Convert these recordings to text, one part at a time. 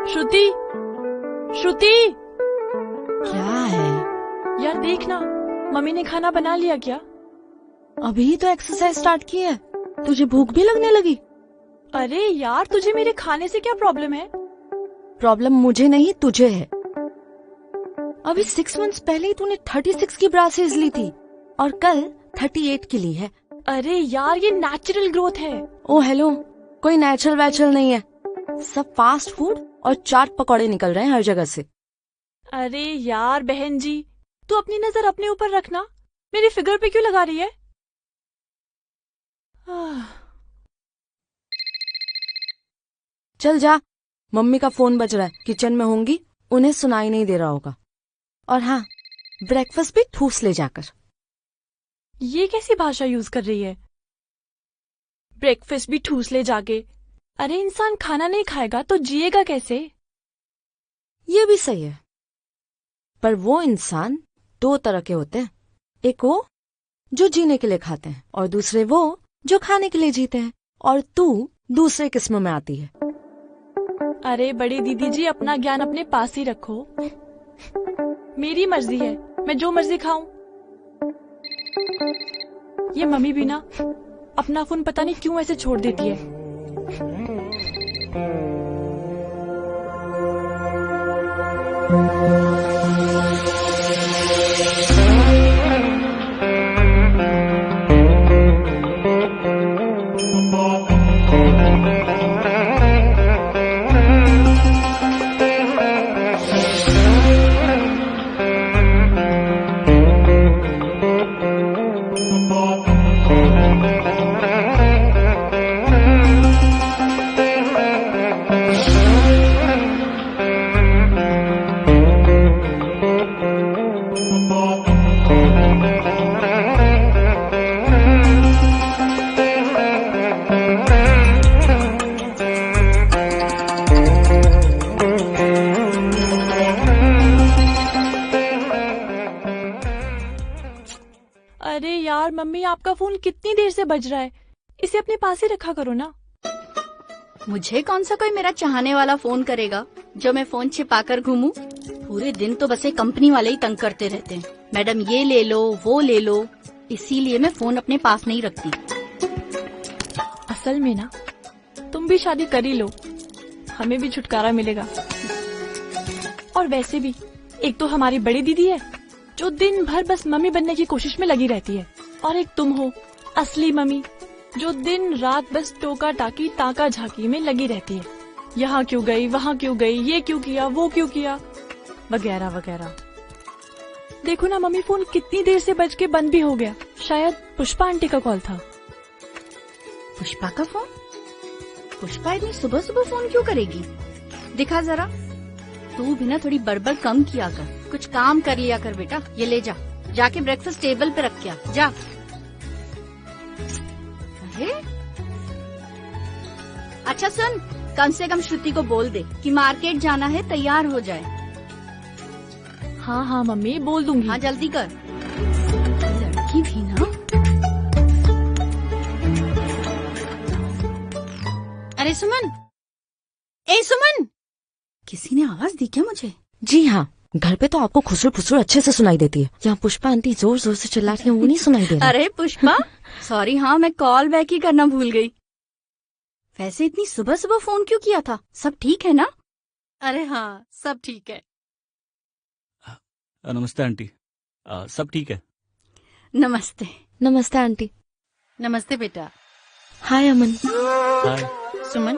श्रुति, श्रुति, क्या है यार देखना, मम्मी ने खाना बना लिया क्या? अभी तो एक्सरसाइज स्टार्ट की है, तुझे भूख भी लगने लगी? अरे यार, तुझे मेरे खाने से क्या प्रॉब्लम है? प्रॉब्लम मुझे नहीं तुझे है। अभी 6 मंथ्स पहले ही तूने 36 की ब्रा साइज ली थी और कल 38 की ली है। अरे यार, ये नेचुरल ग्रोथ है। ओ हेलो, कोई नेचुरल वैचुरल नहीं है, सब फास्ट फूड और चाट पकौड़े निकल रहे हैं हर जगह से। अरे यार बहन जी, तू अपनी नजर अपने ऊपर रखना, मेरी फिगर पे क्यों लगा रही है? चल जा, मम्मी का फोन बज रहा है, किचन में होंगी, उन्हें सुनाई नहीं दे रहा होगा। और हाँ, ब्रेकफास्ट भी ठूस ले जाकर। ये कैसी भाषा यूज कर रही है? ब्रेकफास्ट भी ठूस ले जाके? अरे इंसान खाना नहीं खाएगा तो जिएगा कैसे? ये भी सही है, पर वो इंसान 2 तरह के होते हैं, एक वो जो जीने के लिए खाते हैं और दूसरे वो जो खाने के लिए जीते हैं, और तू दूसरे किस्म में आती है। अरे बड़ी दीदी जी, अपना ज्ञान अपने पास ही रखो। मेरी मर्जी है, मैं जो मर्जी खाऊं। ये मम्मी भी ना अपना फोन पता नहीं क्यों ऐसे छोड़ देती है। अरे यार मम्मी, आपका फोन कितनी देर से बज रहा है, इसे अपने पास ही रखा करो ना। मुझे कौन सा कोई मेरा चाहने वाला फोन करेगा जो मैं फोन छिपा कर घूमूं? पूरे दिन तो बस ये कंपनी वाले ही तंग करते रहते हैं, मैडम ये ले लो वो ले लो, इसीलिए मैं फोन अपने पास नहीं रखती। असल में ना, तुम भी शादी कर ही लो, हमें भी छुटकारा मिलेगा। और वैसे भी एक तो हमारी बड़ी दीदी है जो दिन भर बस मम्मी बनने की कोशिश में लगी रहती है, और एक तुम हो असली मम्मी जो दिन रात बस टोका टाकी ताका झाकी में लगी रहती है। यहाँ क्यों गई, वहाँ क्यों गई, ये क्यों किया, वो क्यों किया, वगैरह वगैरह। देखो ना मम्मी, फोन कितनी देर से बज के बंद भी हो गया, शायद पुष्पा आंटी का कॉल था। पुष्पा का फोन? पुष्पा इतनी सुबह सुबह फोन क्यों करेगी? दिखा जरा, तू भी ना थोड़ी बड़बड़ कम किया कर, कुछ काम कर लिया कर बेटा। ये ले जा, जाके ब्रेकफास्ट टेबल पे रख के आ, जा। अरे अच्छा सुन, कम से कम श्रुति को बोल दे कि मार्केट जाना है, तैयार हो जाए। हाँ हाँ मम्मी, बोल दूंगी। हाँ जल्दी कर। लड़की भी ना। अरे सुमन, ए सुमन, किसी ने आवाज दी क्या मुझे? जी हाँ, घर पे तो आपको खुसर फुसर अच्छे से सुनाई देती है, यहाँ पुष्पा आंटी जोर जोर से चिल्ला रही है, वो नहीं सुनाई दे रहा। अरे पुष्पा, सॉरी, हाँ मैं कॉल बैक ही करना भूल गई। वैसे इतनी सुबह सुबह फोन क्यों किया था, सब ठीक है ना? अरे हाँ सब ठीक है। नमस्ते आंटी, सब ठीक है? नमस्ते। नमस्ते आंटी। नमस्ते बेटा। हाय अमन। हाय। सुमन,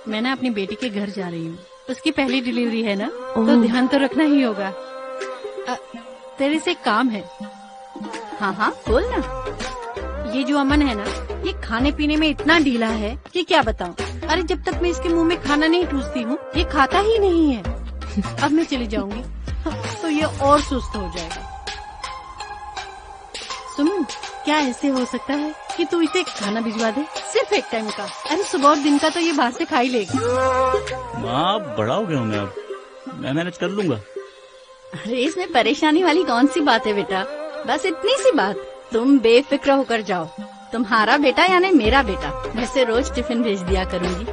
मैं ना अपनी बेटी के घर जा रही हूँ, उसकी पहली डिलीवरी है ना, तो ओह। ध्यान तो रखना ही होगा। तेरे से एक काम है। हाँ हाँ बोल ना। ये जो अमन है ना, ये खाने पीने में इतना ढीला है कि क्या बताऊँ। अरे जब तक मैं इसके मुंह में खाना नहीं ठूसती हूँ, ये खाता ही नहीं है। अब मैं चली जाऊंगी तो ये और सुस्त हो जाएगा। सुमन, क्या ऐसे हो सकता है कि तू इसे खाना भिजवा दे, सिर्फ एक टाइम का? अरे सुबह और दिन का तो ये बाहर से खा ही लेगी। माँ बड़ा हो गया हूँ मैं, अब मैं मैनेज कर लूंगा। अरे इसमें परेशानी वाली कौन सी बात है बेटा, बस इतनी सी बात, तुम बेफिक्र होकर जाओ। तुम्हारा बेटा यानी मेरा बेटा, मैं से रोज टिफिन भेज दिया करूंगी।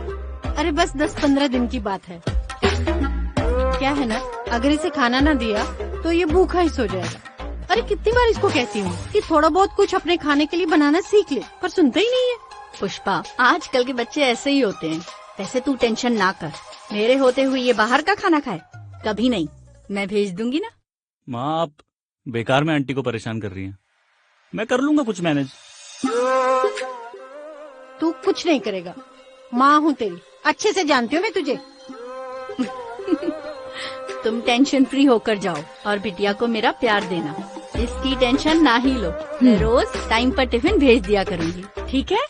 अरे बस 10-15 दिन की बात है। क्या है ना, अगर इसे खाना ना दिया तो ये भूखा ही सो जाएगा। अरे कितनी बार इसको कहती हूँ कि थोड़ा बहुत कुछ अपने खाने के लिए बनाना सीख ले, पर सुनता ही नहीं है। पुष्पा, आजकल के बच्चे ऐसे ही होते हैं। वैसे तू टेंशन ना कर, मेरे होते हुए ये बाहर का खाना खाए कभी नहीं। मैं भेज दूंगी ना। माँ आप बेकार में आंटी को परेशान कर रही हैं। मैं कर लूंगा कुछ मैनेज। तू कुछ नहीं करेगा, माँ हूँ तेरी, अच्छे से जानती हूँ मैं तुझे। तुम टेंशन फ्री होकर जाओ और बिटिया को मेरा प्यार देना। इसकी टेंशन ना ही लो। मैं रोज टाइम पर टिफिन भेज दिया करूंगी, ठीक है?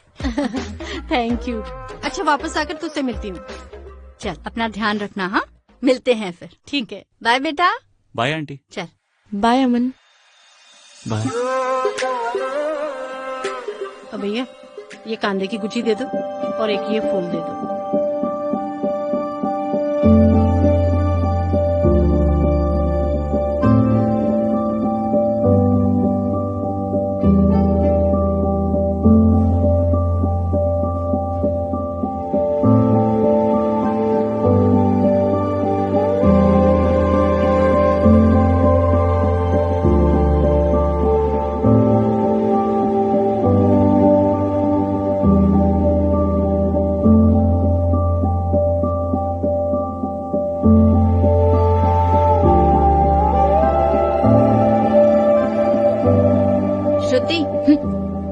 Thank you. अच्छा वापस आकर तुझसे मिलती हूँ। चल अपना ध्यान रखना। हाँ, मिलते हैं फिर। ठीक है, बाय बेटा। Bye aunty. चल बाय अमन। बाय। अब भैया ये कांदे की गुची दे दो और एक ये फूल दे दो।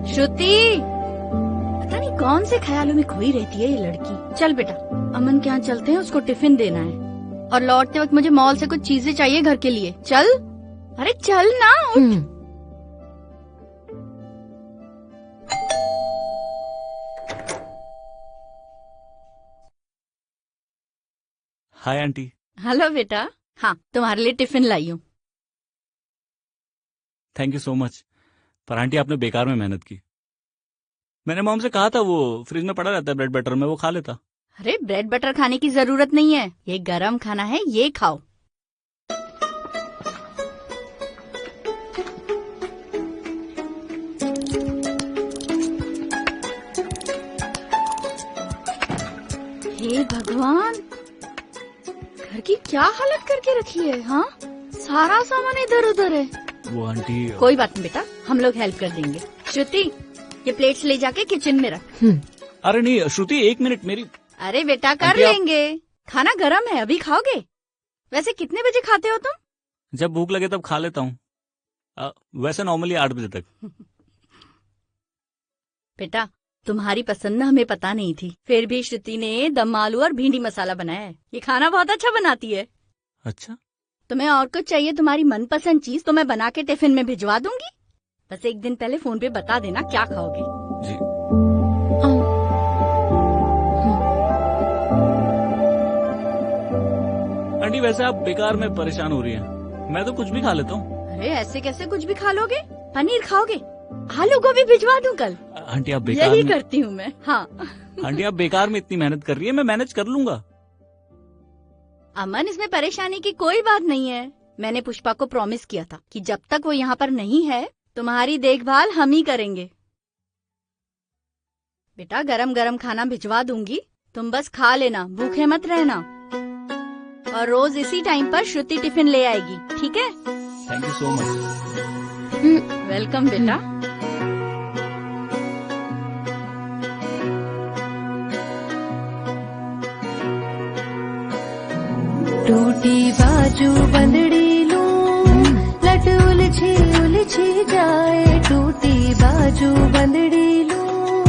श्रुति, पता नहीं कौन से ख्यालों में खोई रहती है ये लड़की। चल बेटा, अमन के यहाँ चलते हैं, उसको टिफिन देना है। और लौटते वक्त मुझे मॉल से कुछ चीजें चाहिए घर के लिए। चल, अरे चल ना। Hi aunty. हेलो बेटा। हाँ, तुम्हारे लिए टिफिन लाई हूँ। Thank you so much. पर आंटी आपने बेकार में मेहनत की। मैंने मॉम से कहा था वो फ्रिज में पड़ा रहता है ब्रेड बटर में, वो खा लेता। अरे ब्रेड बटर खाने की जरूरत नहीं है, ये गरम खाना है, ये खाओ। हे भगवान, घर की क्या हालत करके रखी है। हाँ, सारा सामान इधर उधर है। वो आंटी कोई बात नहीं बेटा, हम लोग हेल्प कर देंगे। श्रुति, ये प्लेट्स ले जाके किचन में रख। अरे नहीं श्रुति, एक मिनट मेरी। अरे बेटा कर आंटी, लेंगे, खाना गरम है, अभी खाओगे? वैसे कितने बजे खाते हो तुम? जब भूख लगे तब खा लेता हूँ। वैसे नॉर्मली 8 बजे तक। बेटा तुम्हारी पसंद हमें पता नहीं थी, फिर भी श्रुति ने दम आलू और भिंडी मसाला बनाया है। ये खाना बहुत अच्छा बनाती है। अच्छा, तुम्हें और कुछ चाहिए तुम्हारी मनपसंद चीज तो मैं बना के टिफिन में भिजवा दूंगी। बस एक दिन पहले फोन पे बता देना क्या खाओगे। जी। आंटी वैसे आप बेकार में परेशान हो रही हैं। मैं तो कुछ भी खा लेता हूँ। अरे ऐसे कैसे कुछ भी खा लोगे? पनीर खाओगे? आलू गोभी भिजवा दूं कल। आंटी आप बेकार यही में करती हूँ मैं। हाँ। आंटी आप बेकार में इतनी मेहनत कर रही है, मैं मैनेज कर लूंगा। अमन, इसमें परेशानी की कोई बात नहीं है। मैंने पुष्पा को प्रॉमिस किया था कि जब तक वो यहाँ पर नहीं है तुम्हारी देखभाल हम ही करेंगे। बेटा गरम गरम खाना भिजवा दूंगी, तुम बस खा लेना, भूखे मत रहना। और रोज इसी टाइम पर श्रुति टिफिन ले आएगी, ठीक है? Thank you so much. Welcome बेटा। टूटी बाजू बंदड़ी लूं, लट उलझी उलझी जाए। टूटी बाजू बंदड़ी लूं,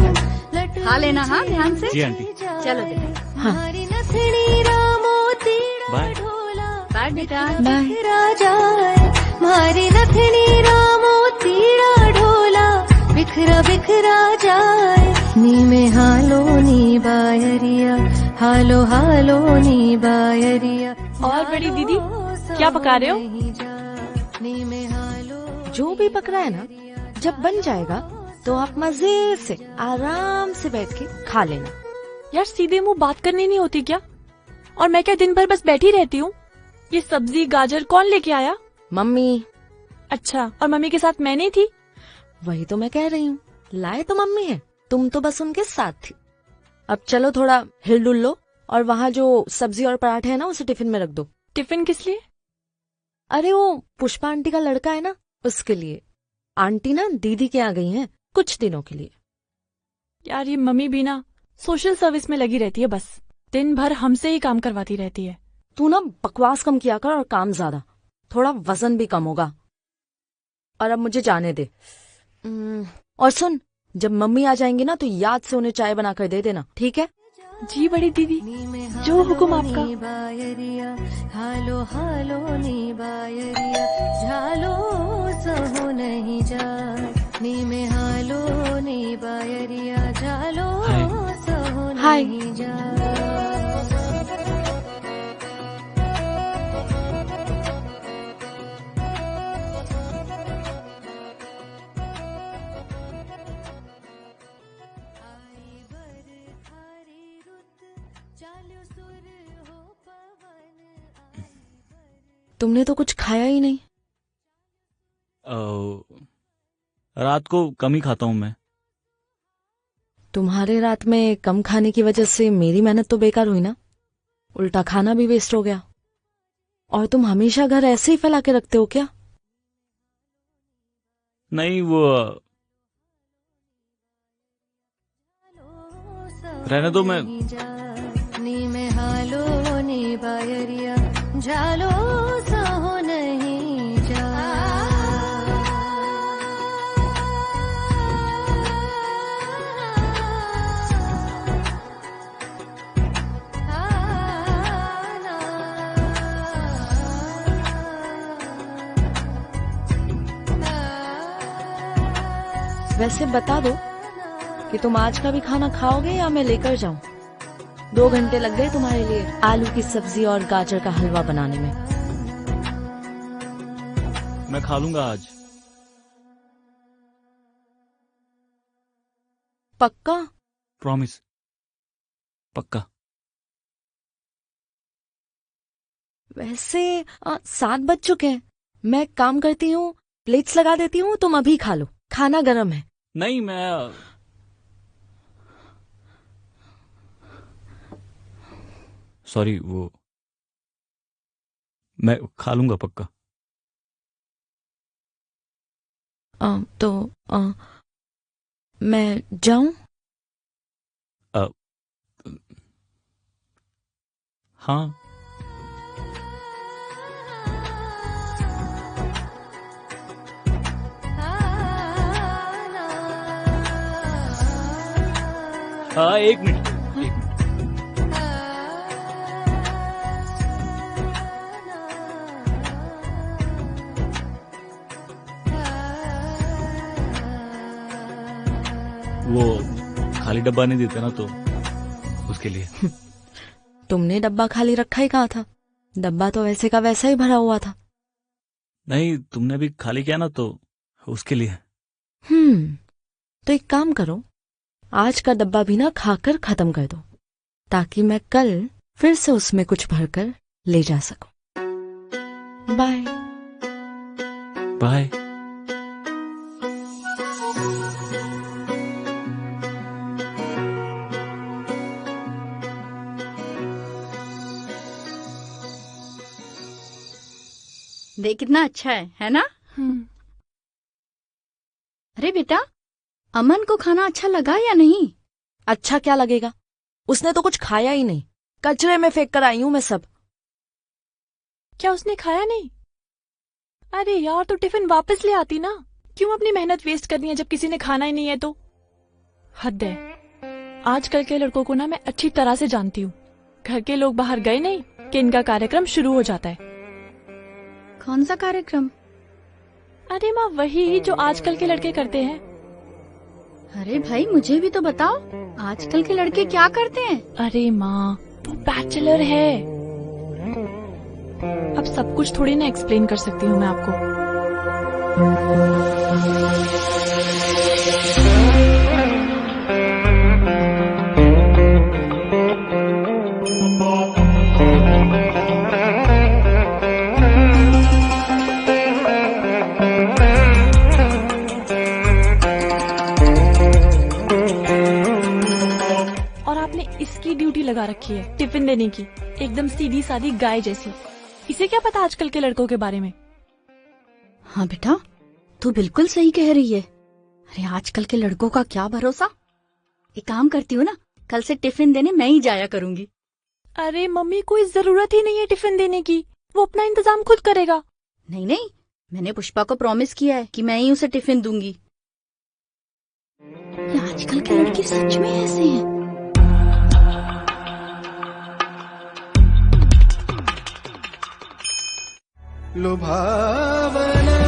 लट खा लेना। हाँ ध्यान से। जी आंटी। चलो बेटा। हमारी नथनी रामो तीड़ा बाय। ढोला बाय बेटा। बिखरा जाए। मारी नथनी रामो तीड़ा ढोला बिखरा बिखरा जाए। नी में हालो नी बायरिया, हालो हालो नी बायरिया। और बड़ी दीदी क्या पका रहे हो? जो भी पक रहा है ना, जब बन जाएगा तो आप मजे से आराम से बैठ के खा लेना। यार सीधे मुंह बात करनी नहीं होती क्या? और मैं क्या दिन भर बस बैठी रहती हूँ? ये सब्जी गाजर कौन लेके आया? मम्मी। अच्छा, और मम्मी के साथ मैं नहीं थी? वही तो मैं कह रही हूँ, लाए तो मम्मी है, तुम तो बस उनके साथ थी। अब चलो थोड़ा हिल डुल लो, और वहाँ जो सब्जी और पराठे है ना उसे टिफिन में रख दो। टिफिन किस लिए? अरे वो पुष्पा आंटी का लड़का है ना, उसके लिए। आंटी ना दीदी के यहाँ गई हैं कुछ दिनों के लिए। यार ये मम्मी भी ना सोशल सर्विस में लगी रहती है, बस दिन भर हमसे ही काम करवाती रहती है। तू ना बकवास कम किया कर और काम ज्यादा, थोड़ा वजन भी कम होगा। और अब मुझे जाने दे। और सुन, जब मम्मी आ जाएंगी ना तो याद से उन्हें चाय बनाकर दे देना, ठीक है? जी बड़ी दीदी, जो हुक्म आपका। बायरिया हालो हालो नी बायरिया झालो सहो नहीं जा नी में हालो नी बायरिया झालो सहो हाय। नहीं जा। तुमने तो कुछ खाया ही नहीं। रात को कम ही खाता हूँ मैं। तुम्हारे रात में कम खाने की वजह से मेरी मेहनत तो बेकार हुई ना, उल्टा खाना भी वेस्ट हो गया। और तुम हमेशा घर ऐसे ही फैला के रखते हो क्या? नहीं, वो रहने दो। मैं नी में हालो नी बायरिया झालो सहो नहीं जा। वैसे बता दो कि तुम आज का भी खाना खाओगे या मैं लेकर जाऊं? 2 घंटे लग गए तुम्हारे लिए आलू की सब्जी और गाजर का हलवा बनाने में। मैं खा लूंगा आज। पक्का? प्रॉमिस, पक्का। वैसे 7 बज चुके हैं। मैं एक काम करती हूँ, प्लेट्स लगा देती हूँ, तुम अभी खा लो, खाना गर्म है। नहीं, मैं सॉरी, वो मैं खा लूंगा पक्का। तो मैं जाऊं? हाँ। हाँ, 1 मिनट। वो खाली डब्बा नहीं देते ना, तो उसके लिए। तुमने डब्बा खाली रखा ही कहा था? डब्बा तो वैसे का वैसा ही भरा हुआ था। नहीं, तुमने भी खाली किया ना, तो उसके लिए। तो एक काम करो, आज का डब्बा भी ना खाकर खत्म कर दो, ताकि मैं कल फिर से उसमें कुछ भरकर ले जा सकूं। बाय। बाय। देख कितना अच्छा है ना? अरे बेटा, अमन को खाना अच्छा लगा या नहीं? अच्छा क्या लगेगा, उसने तो कुछ खाया ही नहीं, कचरे में फेंक कर आई हूं मैं सब। क्या उसने खाया नहीं? अरे यार, तो टिफिन वापस ले आती ना, क्यों अपनी मेहनत वेस्ट करनी है जब किसी ने खाना ही नहीं है तो? हद है। आजकल के लड़कों को ना मैं अच्छी तरह से जानती हूँ। घर के लोग बाहर गए नहीं कि इनका कार्यक्रम शुरू हो जाता है। कौन सा कार्यक्रम? अरे माँ, वही जो आजकल के लड़के करते हैं। अरे भाई, मुझे भी तो बताओ, आजकल के लड़के क्या करते हैं? अरे माँ, वो बैचलर है। अब सब कुछ थोड़ी ना एक्सप्लेन कर सकती हूँ मैं आपको। और आपने इसकी ड्यूटी लगा रखी रखी है टिफिन देने की, एकदम सीधी सादी गाय जैसी। इसे क्या पता आजकल के लड़कों के बारे में। हाँ बेटा, तू बिल्कुल सही कह रही है। अरे आजकल के लड़कों का क्या भरोसा। एक काम करती हूँ ना, कल से टिफिन देने मैं ही जाया करूंगी। अरे मम्मी, कोई जरूरत ही नहीं है टिफिन देने की, वो अपना इंतजाम खुद करेगा। नहीं नहीं, मैंने पुष्पा को प्रॉमिस किया है कि मैं ही उसे टिफिन दूंगी। ये आजकल के लड़के सच में ऐसे हैं। लुभावना